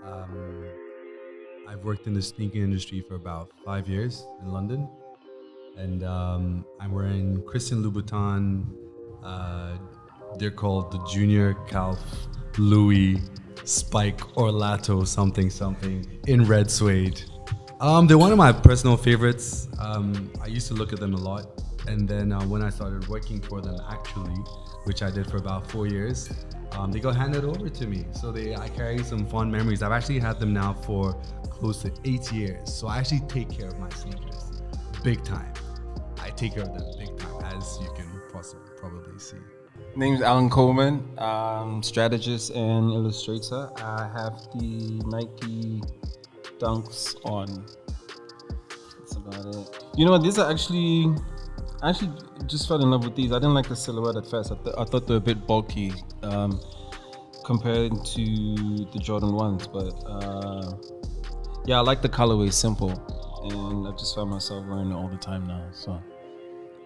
Um, I've worked in the sneaker industry for about 5 years in London, and I'm wearing Christian Louboutin. Uh, they're called the Junior Calf Louis Spike Orlato something something in red suede. They're one of my personal favorites. I used to look at them a lot, and then when I started working for them, actually, which I did for about 4 years, they got handed over to me. So I carry some fond memories. I've actually had them now for close to 8 years. So I actually take care of my sneakers, big time. I take care of them big time, as you can probably see. Name's Alan Coleman, strategist and illustrator. I have the Nike Dunks on. That's about it. You know what? These are I actually just fell in love with these. I didn't like the silhouette at first. I thought they were a bit bulky compared to the Jordan 1s. But yeah, I like the colorway, simple. And I just found myself wearing it all the time now. So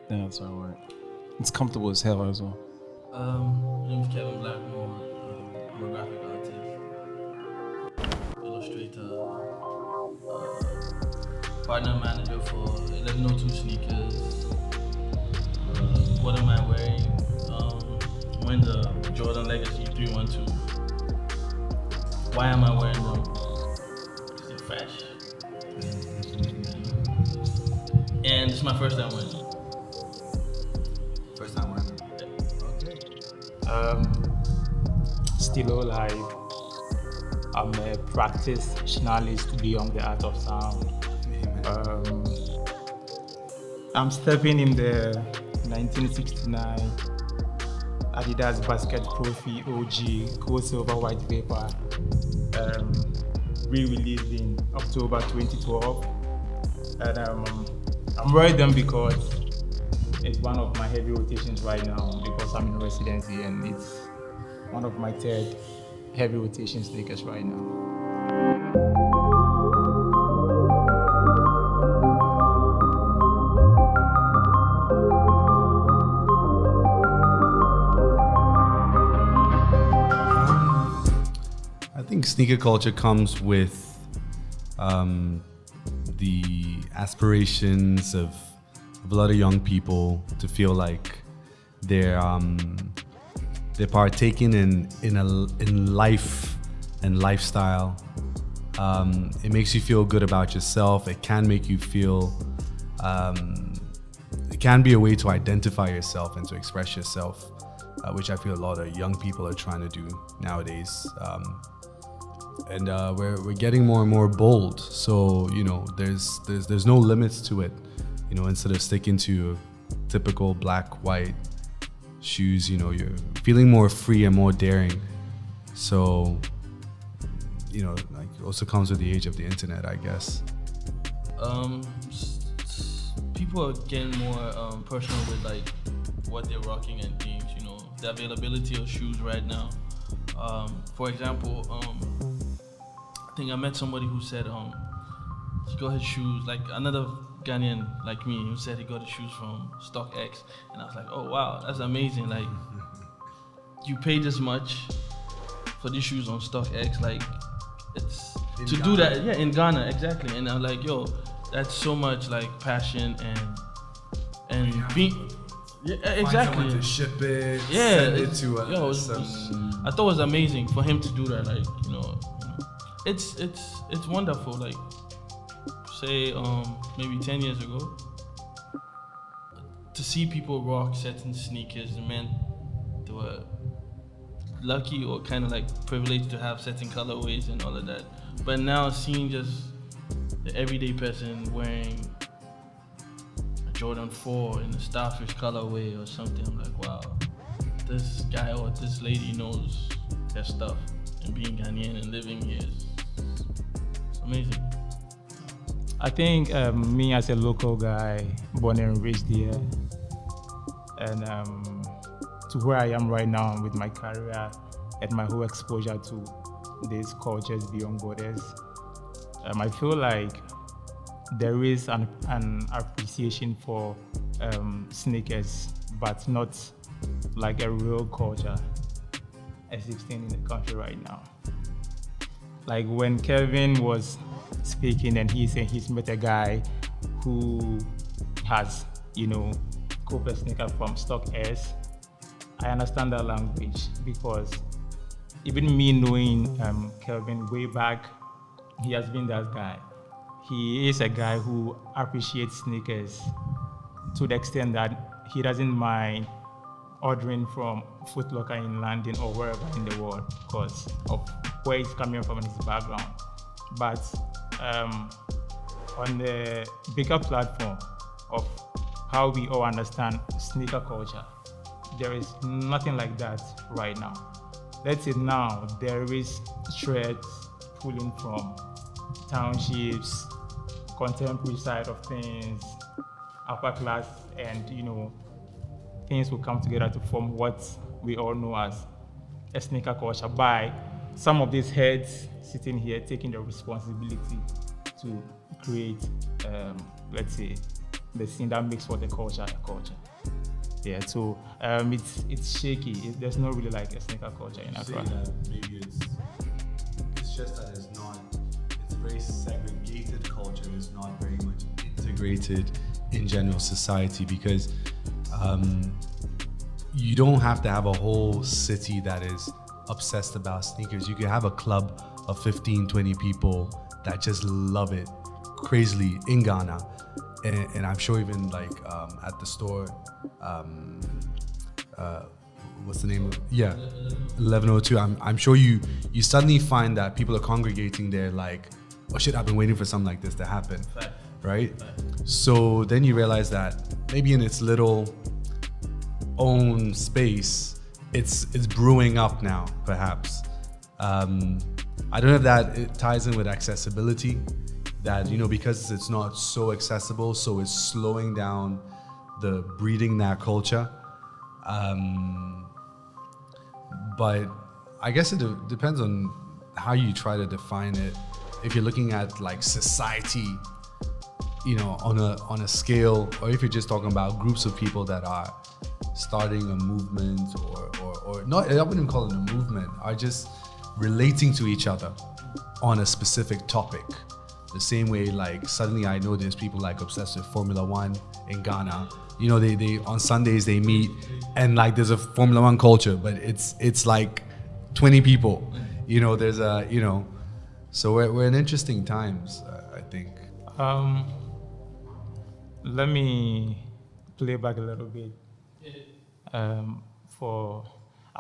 yeah, that's how I wear it. It's comfortable as hell as well. My name is Keving Bmore. I'm a graphic artist, illustrator, partner manager for 1102 Sneakers. What am I wearing? I'm wearing the Jordan Legacy 312. Why am I wearing them? Because they're fresh. And it's my first time wearing them. First time wearing them. Steloo Live. I'm a practice journalist beyond the art of sound. I'm stepping in the 1969 Adidas Basket Profi OG Gold Silver White Vapor, re-released in October 2012. And I'm wearing them because it's one of my heavy rotations right now because I'm in residency, and it's one of my third heavy rotation sneakers right now. I think sneaker culture comes with the aspirations of a lot of young people to feel like they're partaking in life and lifestyle. It makes you feel good about yourself. It can make you feel. It can be a way to identify yourself and to express yourself, which I feel a lot of young people are trying to do nowadays. And we're getting more and more bold. So there's no limits to it. Instead of sticking to typical black, white shoes, you're feeling more free and more daring. So, it also comes with the age of the internet, I guess. People are getting more personal with like what they're rocking and things. The availability of shoes right now. For example, I think I met somebody who said he got his shoes, like another Ghanaian like me, who said he got his shoes from StockX, and I was like, oh wow, that's amazing. Like, you pay this much for these shoes on StockX, like it's in to Ghana. Do that, yeah, in Ghana, exactly. And I'm like, yo, that's so much like passion and being, yeah, exactly. Find someone to ship it, yeah, send it to I thought it was amazing for him to do that. Like, it's wonderful. Like, say maybe 10 years ago, to see people rock certain sneakers, it meant they were lucky or kind of like privileged to have certain colorways and all of that. But now seeing just the everyday person wearing a Jordan 4 in a starfish colorway or something, I'm like, wow, this guy or this lady knows their stuff, and being Ghanaian and living here is amazing. I think me as a local guy, born and raised here, and to where I am right now with my career and my whole exposure to these cultures beyond borders, I feel like there is an appreciation for sneakers, but not like a real culture existing in the country right now. Like when Kevin was speaking and he said he's met a guy who has, copied a sneaker from stock S, I understand that language because even me knowing Kevin way back, he has been that guy. He is a guy who appreciates sneakers to the extent that he doesn't mind ordering from Foot Locker in London or wherever in the world because of where he's coming from and his background. But on the bigger platform of how we all understand sneaker culture, there is nothing like that right now. Let's say now there is threads pulling from townships, contemporary side of things, upper class, and things will come together to form what we all know as a sneaker culture by some of these heads sitting here taking the responsibility to create, let's say, the scene that makes for the culture a culture. Yeah, so it's shaky. There's not really like a sneaker culture in Accra. Maybe it's just that it's very segregated culture. It's not very much integrated in general society because you don't have to have a whole city that is obsessed about sneakers. You can have a club of 15, 20 people that just love it crazily in Ghana. And I'm sure even like at the store, what's the name of? Yeah, 1102. I'm sure you suddenly find that people are congregating there like, oh shit, I've been waiting for something like this to happen, right? So then you realize that maybe in its little own space, it's brewing up now, perhaps. I don't know if that it ties in with accessibility, that, because it's not so accessible, so it's slowing down the breeding that culture. But I guess it depends on how you try to define it. If you're looking at like society, on a scale, or if you're just talking about groups of people that are starting a movement or not, I wouldn't call it a movement, are just relating to each other on a specific topic. The same way, like suddenly I know there's people like obsessed with Formula One in Ghana. They on Sundays they meet and like there's a Formula One culture, but it's like 20 people. There's so we're in interesting times, I think. Let me play back a little bit. I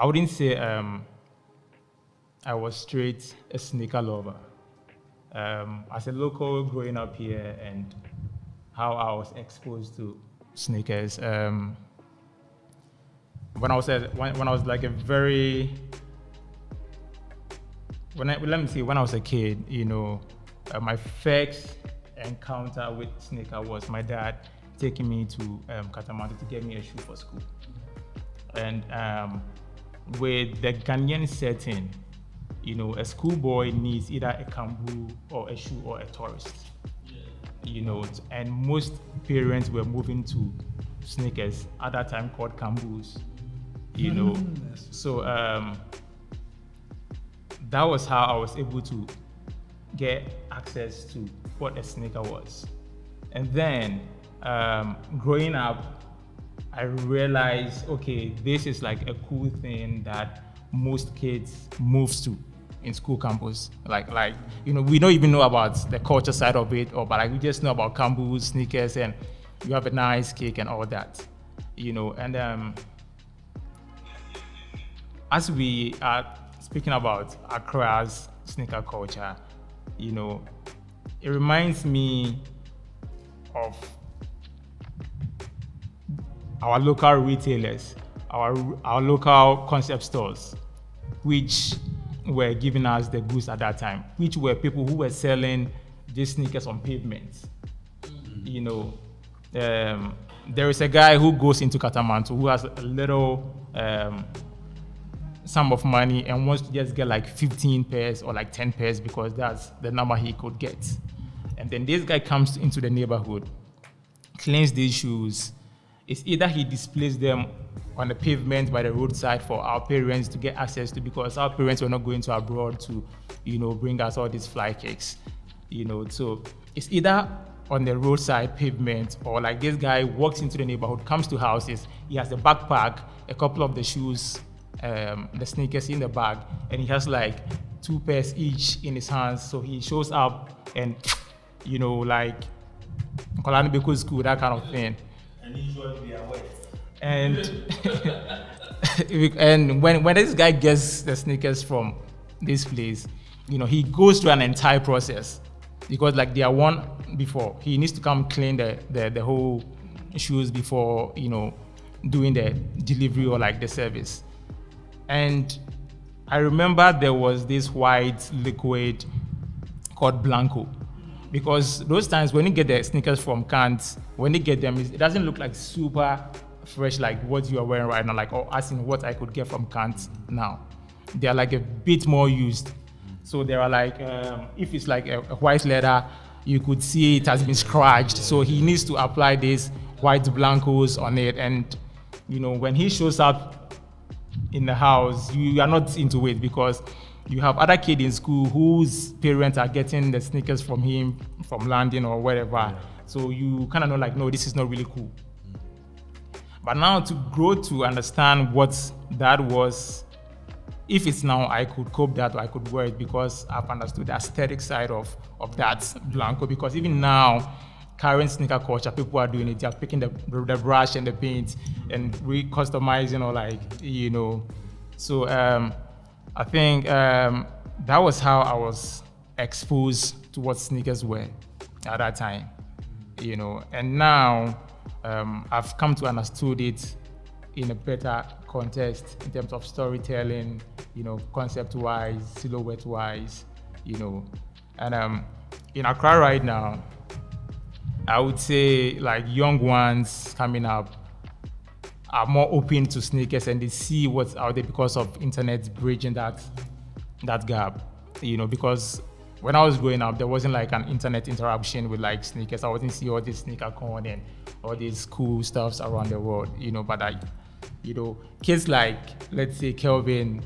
wouldn't say I was straight a sneaker lover. As a local growing up here and how I was exposed to sneakers, when I was like a very, when I was a kid, my first encounter with sneaker was my dad taking me to Katamata to get me a shoe for school. And with the Ghanaian setting, a schoolboy needs either a kambu or a shoe or a tourist. And most parents were moving to sneakers at that time called kambus. So that was how I was able to get access to what a sneaker was. And then growing up, I realized, okay, this is like a cool thing that most kids moves to in school campus. We don't even know about the culture side of it, but we just know about campus, sneakers, and you have a nice cake and all that, And as we are speaking about Accra's sneaker culture, it reminds me of our local retailers, our local concept stores, which were giving us the goods at that time, which were people who were selling these sneakers on pavements. There is a guy who goes into Katamanto who has a little sum of money and wants to just get like 15 pairs or like 10 pairs because that's the number he could get. And then this guy comes into the neighborhood, cleans these shoes, It's either he displays them on the pavement by the roadside for our parents to get access to, because our parents were not going to abroad to, bring us all these fly cakes, So it's either on the roadside pavement, or like this guy walks into the neighborhood, comes to houses, he has a backpack, a couple of the shoes, the sneakers in the bag, and he has like 2 pairs each in his hands. So he shows up and, like, Kolani school, that kind of thing. And usually they are wet. And and when this guy gets the sneakers from this place, he goes through an entire process, because like they are worn before. He needs to come clean the whole shoes before doing the delivery or like the service. And I remember there was this white liquid called Blanco, because those times when you get the sneakers from cans, when you get them, it doesn't look like super fresh like what you are wearing right now, like, or as in what I could get from cans now. They are like a bit more used. So they are like, if it's like a white leather, you could see it has been scratched. So he needs to apply these white Blancos on it. And, when he shows up in the house, you are not into it, because you have other kids in school whose parents are getting the sneakers from him, from London or wherever. Yeah. So you kind of know, like, no, this is not really cool. But now to grow to understand what that was, if it's now I could cope that or I could wear it, because I've understood the aesthetic side of that Blanco. Because even now, current sneaker culture, people are doing it. They're picking the brush and the paint and re-customizing, or like, So I think that was how I was exposed to what sneakers were at that time, And now I've come to understood it in a better context in terms of storytelling, concept-wise, silhouette-wise, And in Accra right now, I would say like young ones coming up are more open to sneakers, and they see what's out there because of internet bridging that gap, because when I was growing up, there wasn't like an internet interaction with like sneakers. I wasn't seeing all this sneaker con and all these cool stuffs around the world, but kids like, let's say Kelvin,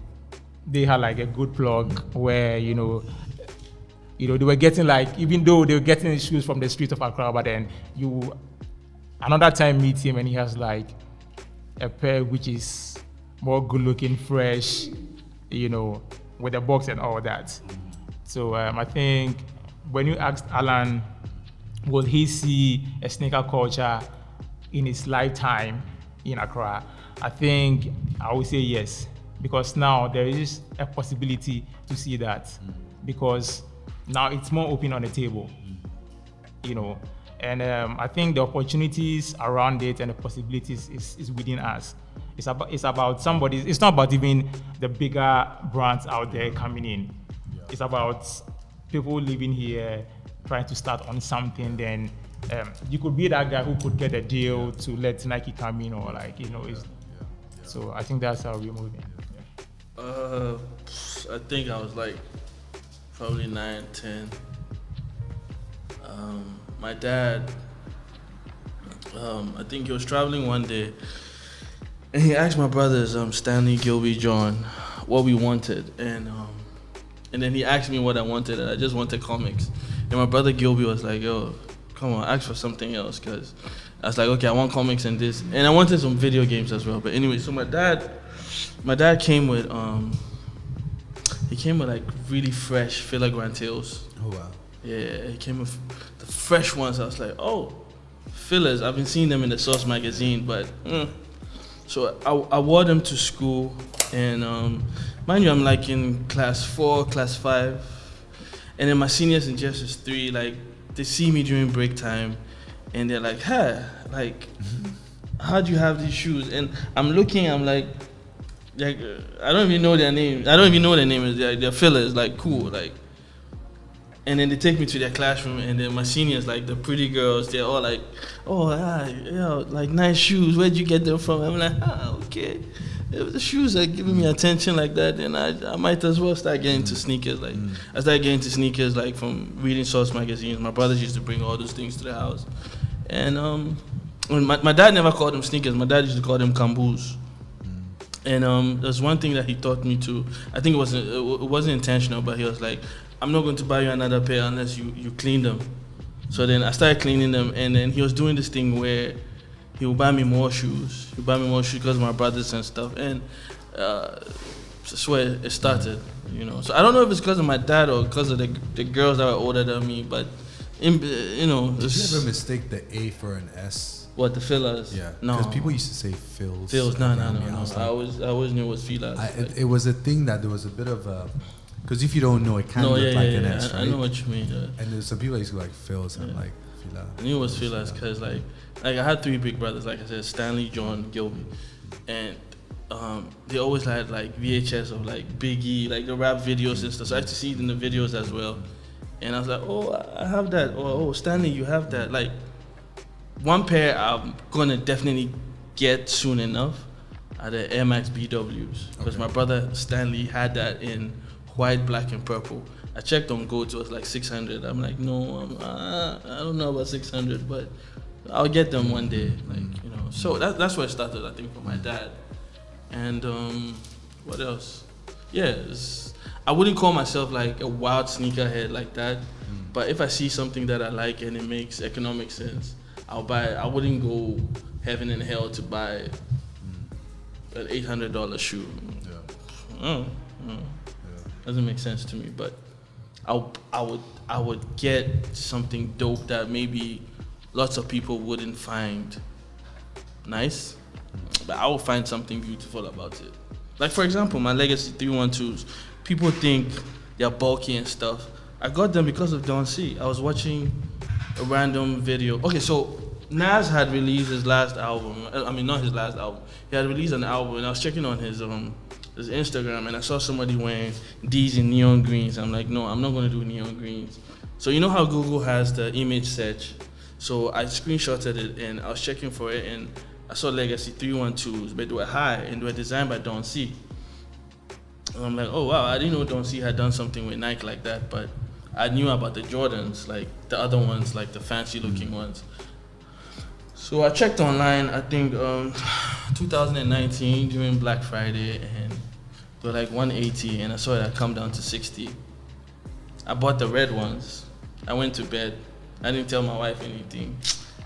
they had like a good plug where, they were getting like, even though they were getting shoes from the streets of Accra, but then you another time meet him and he has like a pair which is more good looking, fresh, with a box and all that. So I think when you asked Alan, will he see a sneaker culture in his lifetime in Accra? I think I would say yes, because now there is a possibility to see that, because now it's more open on the table, and I think the opportunities around it and the possibilities is within us. It's about somebody. It's not about even the bigger brands out there coming in. Yeah. It's about people living here trying to start on something. Then you could be that guy who could get a deal to let Nike come in, or like So I think that's how we're moving. Yeah. I think I was like probably 9, 10. My dad, I think he was traveling one day, and he asked my brothers, Stanley, Gilby, John, what we wanted, and then he asked me what I wanted, and I just wanted comics. And my brother Gilby was like, "Yo, come on, ask for something else," because I was like, "Okay, I want comics and this," and I wanted some video games as well. But anyway, so my dad came with like really fresh Filigrane tails. Oh wow. Yeah, he came with the fresh ones. I was like, oh, fillers. I've been seeing them in the Source magazine, but so I wore them to school, and mind you, I'm like in class 4, class 5, and then my seniors in Justice 3, like they see me during break time, and they're like, "Hey, like, how do you have these shoes?" And I'm looking, I'm like I don't even know their name. I don't even know their name. They're fillers, like cool, like. And then they take me to their classroom, and then my seniors, like the pretty girls, they're all like, "Oh, yeah, like nice shoes. Where'd you get them from?" I'm like, okay. If the shoes are giving me attention like that, then I might as well start getting into sneakers. Like I started getting into sneakers like from reading Source magazines. My brothers used to bring all those things to the house, and my dad never called them sneakers. My dad used to call them kamboos. And there's one thing that he taught me to. I think it wasn't intentional, but he was like, "I'm not going to buy you another pair unless you clean them." So then I started cleaning them, and then he was doing this thing where he would buy me more shoes. He would buy me more shoes because of my brothers and stuff. And that's where it started, you know. So I don't know if it's because of my dad or because of the girls that were older than me, but you know. Did you ever mistake the A for an S? What, the fillers? Yeah. No. Because people used to say fills. Fills, no. around me. I always knew it was fillers. It was a thing that there was a bit of a, because if you don't know, it kind of look like an S, right? I know what you mean. Yeah. And there's some people that used to like fills and like filler. I knew it was fillers because like I had 3 big brothers, like I said, Stanley, John, Gilby, and they always had like VHS of like Biggie, like the rap videos and stuff. So I used to see it in the videos as well, and I was like, oh, I have that, or oh, Stanley, you have that. Like one pair I'm gonna definitely get soon enough are the Air Max BWs, because my brother Stanley had that in white, black, and purple. I checked on Goat, it was like 600. I'm like, no, I don't know about 600, but I'll get them one day, like, you know. So that's where it started, I think, for my dad. And what else? Yeah, I wouldn't call myself like a wild sneakerhead like that, but if I see something that I like and it makes economic sense, I'll buy it. I wouldn't go heaven and hell to buy an $800 shoe. Yeah. Doesn't make sense to me, but I would get something dope that maybe lots of people wouldn't find nice, but I will find something beautiful about it. Like, for example, my Legacy 312s, people think they're bulky and stuff. I got them because of Don C. I was watching a random video. Okay, so Nas had released his last album. I mean, not his last album. He had released an album, and I was checking on his Instagram, and I saw somebody wearing these in neon greens. I'm like, no, I'm not going to do neon greens. So you know how Google has the image search? So I screenshotted it, and I was checking for it, and I saw Legacy 312s, but they were high, and they were designed by Don C. And I'm like, oh wow, I didn't know Don C had done something with Nike like that, but I knew about the Jordans, like the other ones, like the fancy looking ones. So I checked online, I think 2019 during Black Friday, and they were like 180, and I saw it had come down to 60. I bought the red ones. I went to bed. I didn't tell my wife anything.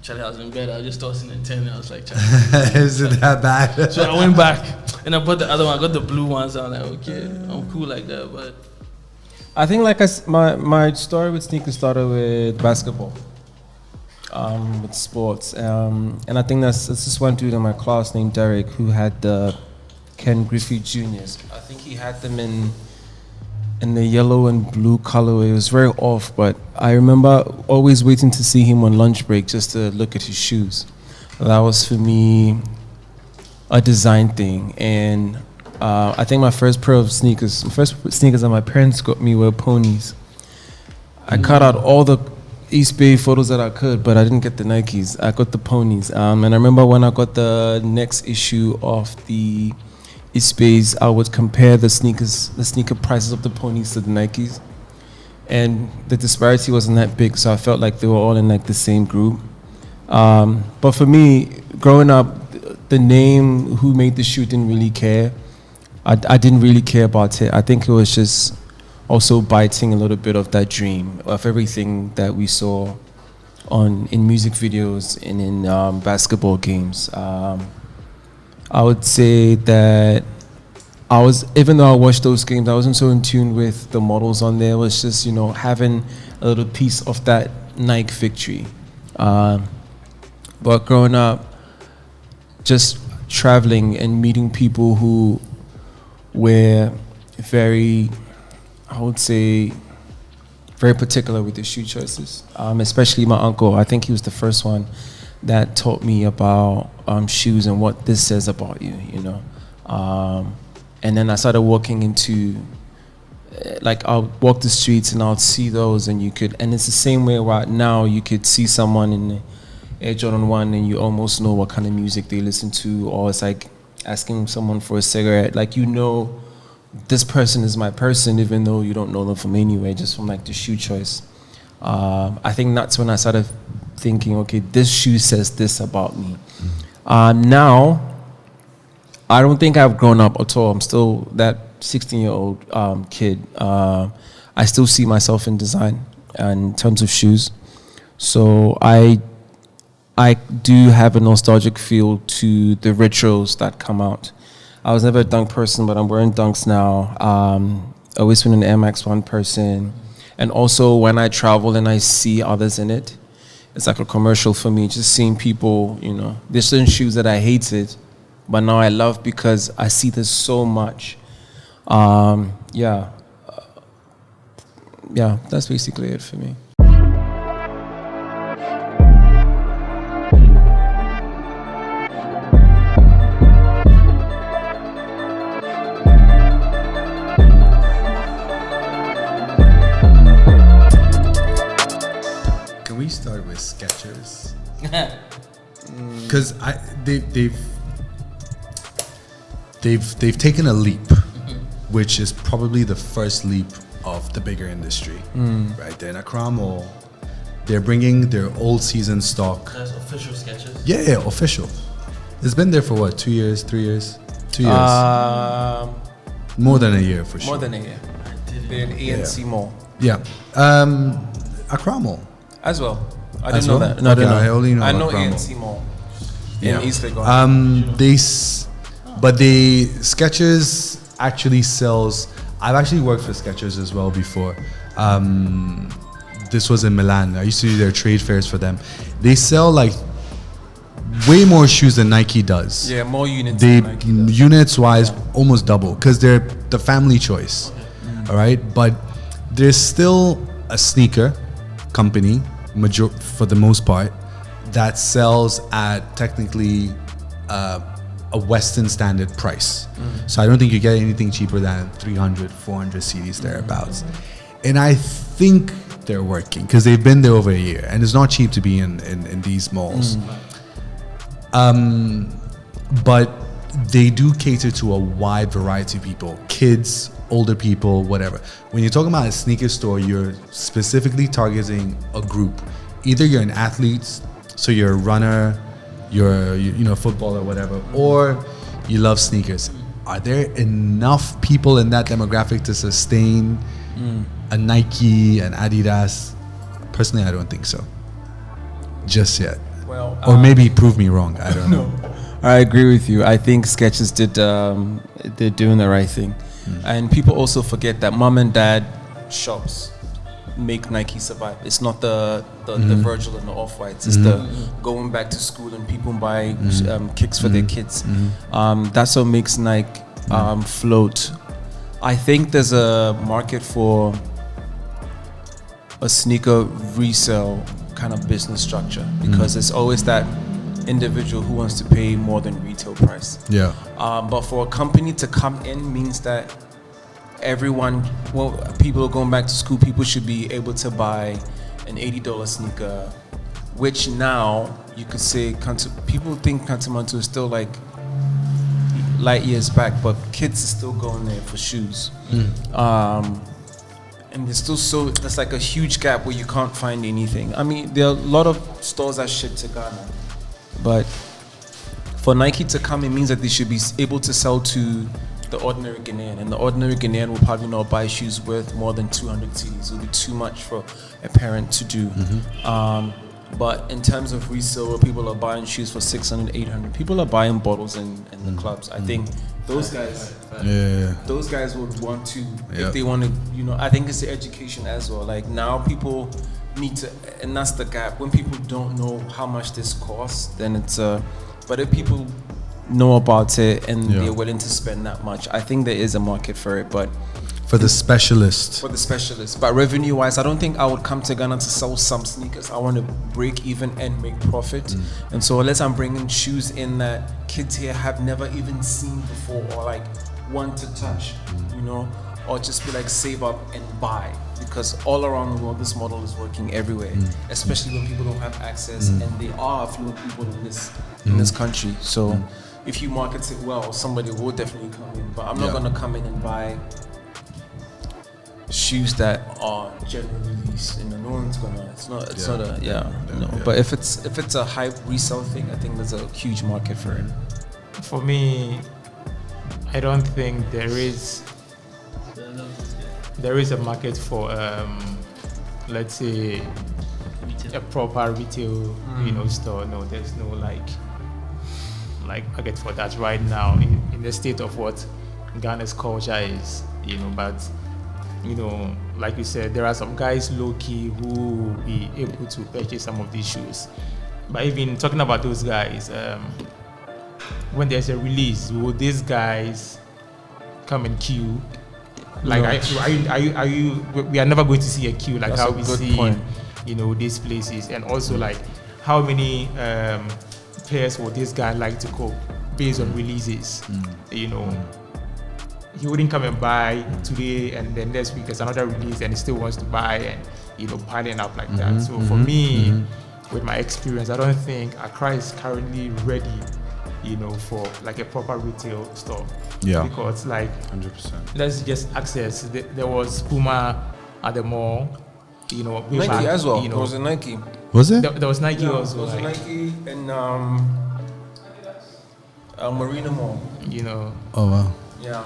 Charlie, I was in bed, I was just tossing and turning. I was like, Charlie. Is it that bad? So I went back and I bought the other one. I got the blue ones. I was like, okay, I'm cool like that. But I think my story with sneakers started with basketball, with sports. And I think that's this one dude in my class named Derek who had the Ken Griffey Juniors. I think he had them in the yellow and blue colorway. It was very off, but I remember always waiting to see him on lunch break just to look at his shoes. That was for me a design thing. And I think my first sneakers that my parents got me were ponies. I cut out all the East Bay photos that I could, but I didn't get the Nikes. I got the ponies. And I remember when I got the next issue of the East Bays, I would compare the sneaker prices of the ponies to the Nikes, and the disparity wasn't that big, so I felt like they were all in like the same group. But for me, growing up, the name, who made the shoe, didn't really care. I didn't really care about it. I think it was just also biting a little bit of that dream of everything that we saw in music videos and in basketball games. I would say that even though I watched those games, I wasn't so in tune with the models on there. It was just, having a little piece of that Nike victory. But growing up, just traveling and meeting people who were very, I would say, very particular with their shoe choices, especially my uncle. I think he was the first one that taught me about shoes and what this says about you, and then I started walking into, I'll walk the streets and I'll see those, and it's the same way right now. You could see someone in the Air Jordan 1 and you almost know what kind of music they listen to, or it's like asking someone for a cigarette. Like, this person is my person, even though you don't know them from anywhere, just from like the shoe choice. I think that's when I started thinking, okay, this shoe says this about me. Now, I don't think I've grown up at all. I'm still that 16-year-old kid. I still see myself in design in terms of shoes. So I do have a nostalgic feel to the retros that come out. I was never a Dunk person, but I'm wearing Dunks now. I always been an Air Max 1 person. And also when I travel and I see others in it, it's like a commercial for me, just seeing people, there's certain shoes that I hated, but now I love because I see this so much. Yeah, that's basically it for me. Can we start with Skechers? Because they've taken a leap, which is probably the first leap of the bigger industry. Right? They're in Accra Mall. They're bringing their old season stock. That's official Skechers. Yeah, official. It's been there for what? 2 years, 3 years, 2 years. More than a year for sure. More than a year. They're in ANC Mall. Yeah. Accra Mall. As well. I As didn't know well? that. No, Okay, I didn't I only know I know Accra Mall. ANC Mall. Yeah. In East Legon. But Skechers actually sells. I've actually worked for Skechers as well before. This was in Milan. I used to do their trade fairs for them. They sell like way more shoes than Nike does. Yeah, more units. They than Nike does. units wise almost double because they're the family choice. All right, but there's still a sneaker company for the most part that sells at technically a Western standard price. So I don't think you get anything cheaper than 300, 400 CDs thereabouts. And I think they're working because they've been there over a year, and it's not cheap to be in these malls. But they do cater to a wide variety of people, kids, older people, whatever. When you're talking about a sneaker store, you're specifically targeting a group. Either you're an athlete, so you're a runner, you're a footballer, whatever, or you love sneakers. Are there enough people in that demographic to sustain a Nike, an Adidas? Personally, I don't think so. Just yet. Well, Or maybe prove me wrong. I don't know. I agree with you. I think Skechers they're doing the right thing. And people also forget that mom and dad shops make Nike survive. It's not the Virgil and the Off-Whites. It's the going back to school and people buy kicks for their kids. That's what makes Nike float. I think there's a market for a sneaker resale kind of business structure because it's always that individual who wants to pay more than retail price. Yeah. But for a company to come in means that people are going back to school, people should be able to buy an $80 sneaker, which now you could say, people think Kantamanto is still like light years back, but kids are still going there for shoes. And there's like a huge gap where you can't find anything. I mean, there are a lot of stores that ship to Ghana, but for Nike to come, it means that they should be able to sell to the ordinary Ghanaian, and the ordinary Ghanaian will probably not buy shoes worth more than 200 cedis. It will be too much for a parent to do. But in terms of resale, where people are buying shoes for 600, 800, people are buying bottles in the clubs. I think those guys would want to, if they want to, I think it's the education as well. Like now people need to, and that's the gap. When people don't know how much this costs, then it's but if people know about it and they're willing to spend that much, I think there is a market for it. But For the specialist. But revenue wise, I don't think I would come to Ghana to sell some sneakers. I want to break even and make profit. And so unless I'm bringing shoes in that kids here have never even seen before or like want to touch, or just be like save up and buy, because all around the world this model is working everywhere, especially when people don't have access and they are affluent people in this country. So if you market it well, somebody will definitely come in. But I'm not gonna come in and buy shoes that are generally released. No one's gonna. It's not a. But if it's a hype resale thing, I think there's a huge market for it. For me, I don't think there is a market for let's say a proper retail store. No, there's no like market for that right now in the state of what Ghana's culture is, but like you said, there are some guys low-key who will be able to purchase some of these shoes. But even talking about those guys, when there's a release, will these guys come in queue? Like, are you? We are never going to see a queue like how we see, these places. And also, like, how many pairs will this guy like to cope based on releases? He wouldn't come and buy today and then next week there's another release and he still wants to buy and piling up like that. So for me, with my experience, I don't think Accra is currently ready, for like a proper retail store. Yeah. Because like 100%. let's just access. There was Puma at the mall. Nike back, as well. There was a Nike. Was it? There was Nike also. There was a Nike and Marina Mall. Oh wow. Yeah.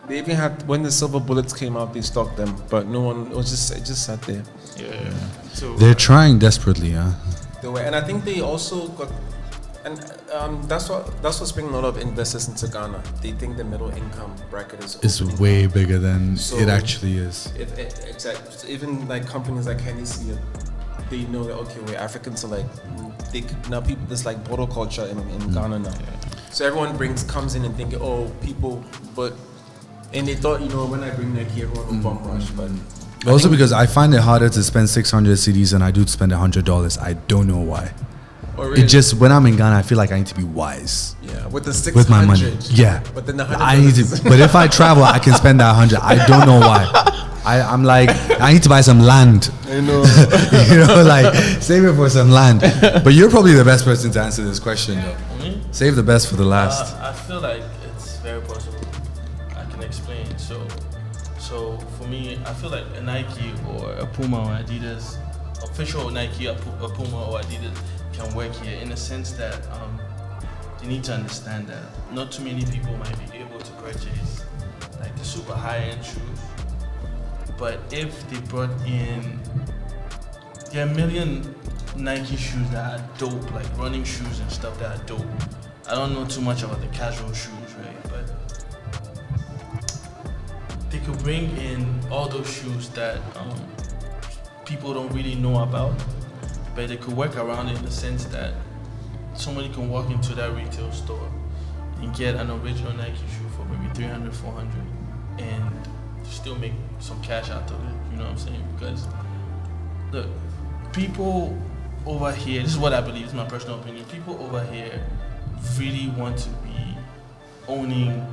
They even had, when the silver bullets came out, they stocked them, but no one, it just sat there. Yeah. So They're trying desperately, huh? They were, and I think they also got, and that's what's bringing a lot of investors into Ghana. They think the middle income bracket is way bigger than it actually is. Exactly. So even like companies like Hennessy, they know that we're Africans, so like people, there's like bottle culture in Ghana now. Yeah. So everyone comes in and thinking, and they thought, when I bring Nike, everyone will bum rush. But also because I find it harder to spend 600 CDs than I do to spend $100. I don't know why. Oh, really? It just, when I'm in Ghana, I feel like I need to be wise. Yeah, with the 600. With my money. Yeah. But then the $100. I need to. But if I travel, I can spend that 100. I don't know why. I'm like, I need to buy some land. I know. Like, save it for some land. But you're probably the best person to answer this question, though. Save the best for the last. I feel like it's very possible. I can explain. So for me, I feel like a Nike or a Puma or Adidas, official Nike, a Puma or Adidas can work here in the sense that they need to understand that not too many people might be able to purchase like the super high-end shoes. But if they brought in, there are a million Nike shoes that are dope, like running shoes and stuff that are dope. I don't know too much about the casual shoes, right? But they could bring in all those shoes that people don't really know about, but they could work around it in the sense that somebody can walk into that retail store and get an original Nike shoe for maybe 300, 400 and still make some cash out of it, you know what I'm saying? Because look, people over here, this is what I believe, it's my personal opinion, people over here really want to be owning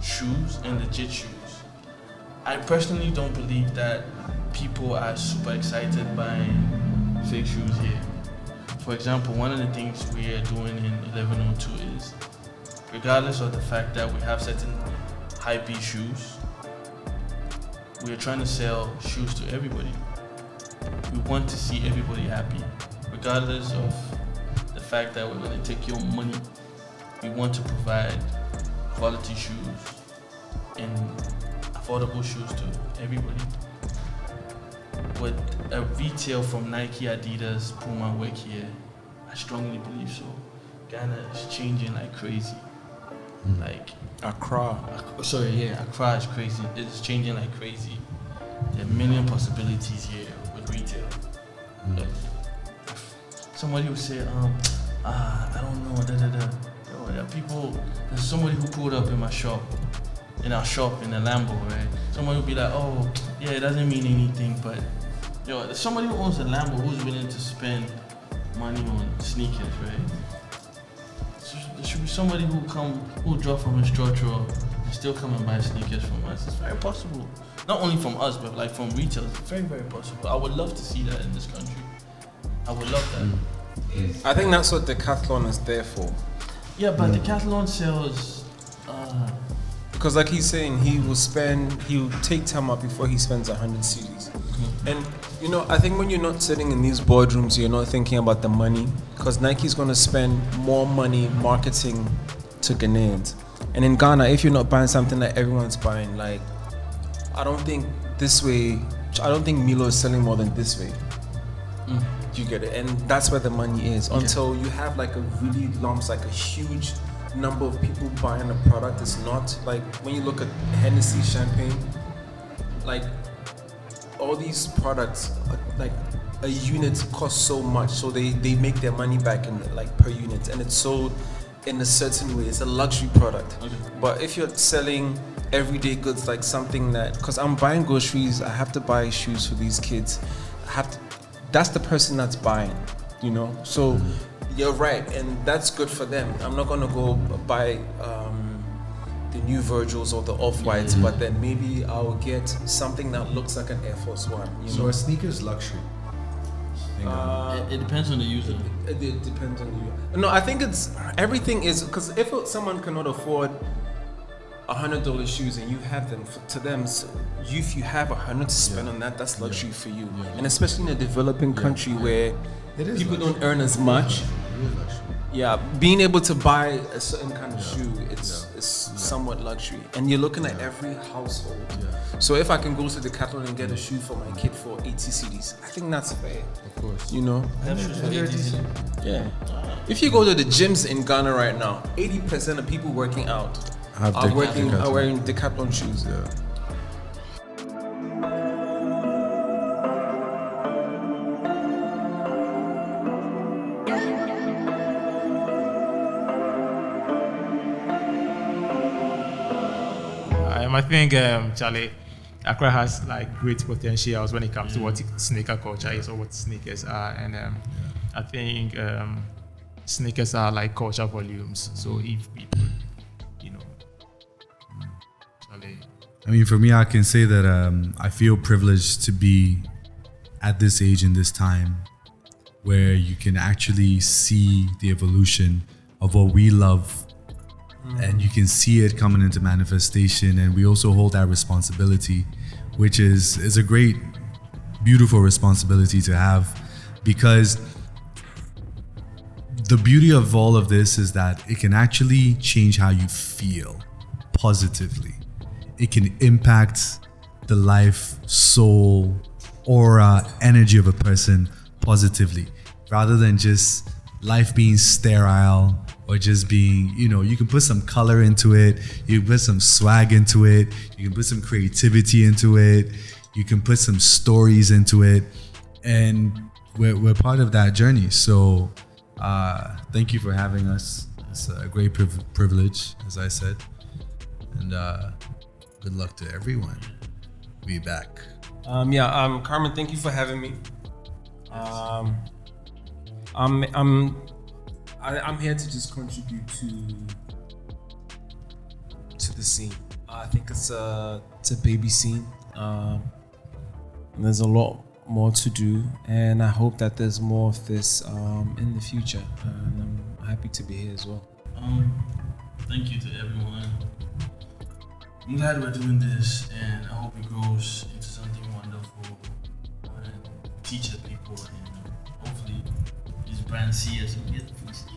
shoes and legit shoes. I personally don't believe that people are super excited buying fake shoes here. For example, one of the things we are doing in 1102 is, regardless of the fact that we have certain high B shoes, we are trying to sell shoes to everybody. We want to see everybody happy, regardless of the fact that we're going to take your money. We want to provide quality shoes and affordable shoes to everybody. Would a retail from Nike, Adidas, Puma work here? I strongly believe so. Ghana is changing like crazy. Like Accra. Accra is crazy. It's changing like crazy. There are a million possibilities here with retail. Like, somebody would say, I don't know, Yo, there are people, there's somebody who pulled up in our shop in the Lambo, right? Somebody would be like, oh, yeah, it doesn't mean anything, but yo, there's somebody who owns a Lambo who's willing to spend money on sneakers, right? So there should be somebody who drop from his structure and still come and buy sneakers from us. It's very possible. Not only from us, but like from retail. It's very, very possible. I would love to see that in this country. I would love that. I think that's what Decathlon is there for. Yeah, but Decathlon sells. Because like he's saying, he'll take time out before he spends 100 CDs. And you know, I think when you're not sitting in these boardrooms, you're not thinking about the money, because Nike's going to spend more money marketing to Ghanaians. And in Ghana, if you're not buying something that everyone's buying, like, I don't think Milo is selling more than this way. You get it? And that's where the money is. Until you have like a really like a huge number of people buying a product. It's not like when you look at Hennessy champagne, like all these products, like a unit costs so much, so they make their money back in like per unit, and it's sold in a certain way. It's a luxury product. But if you're selling everyday goods, like something that, because I'm buying groceries, I have to buy shoes for these kids, that's the person that's buying, you know. So you're right, and that's good for them. I'm not gonna go buy the new Virgils or the Off-Whites, but then maybe I'll get something that looks like an Air Force One. So are sneakers luxury? It depends on the user. It depends on you. No, I think everything is, because if someone cannot afford $100 shoes and you have them, to them, so if you have $100 to spend on that, that's luxury for you. And especially in a developing country where people don't earn as much. Yeah, being able to buy a certain kind of shoe, it's somewhat luxury. And you're looking at every household. So if I can go to the Decathlon and get a shoe for my kid for 80 CDs, I think that's fair. Of course. You know? Yeah. If you go to the gyms in Ghana right now, 80% of people working out are wearing Decathlon shoes. I think, Charlie, Accra has like great potentials when it comes to what sneaker culture is or what sneakers are, and I think sneakers are like culture volumes. So if people, you know, Charlie. I mean, for me, I can say that I feel privileged to be at this age in this time where you can actually see the evolution of what we love. And you can see it coming into manifestation, and we also hold that responsibility, which is a great, beautiful responsibility to have, because the beauty of all of this is that it can actually change how you feel positively. It can impact the life, soul, aura, energy of a person positively, rather than just life being sterile, or just being, you know, you can put some color into it, you can put some swag into it, you can put some creativity into it, you can put some stories into it, and we're part of that journey. So thank you for having us. It's a great privilege, as I said, and good luck to everyone. We'll be back. Carmen, thank you for having me. I'm here to just contribute to the scene. I think it's a baby scene. There's a lot more to do, and I hope that there's more of this in the future. And I'm happy to be here as well. Thank you to everyone. I'm glad we're doing this, and I hope it grows into something wonderful and teaches people, and hopefully these brands see us and get free sneakers.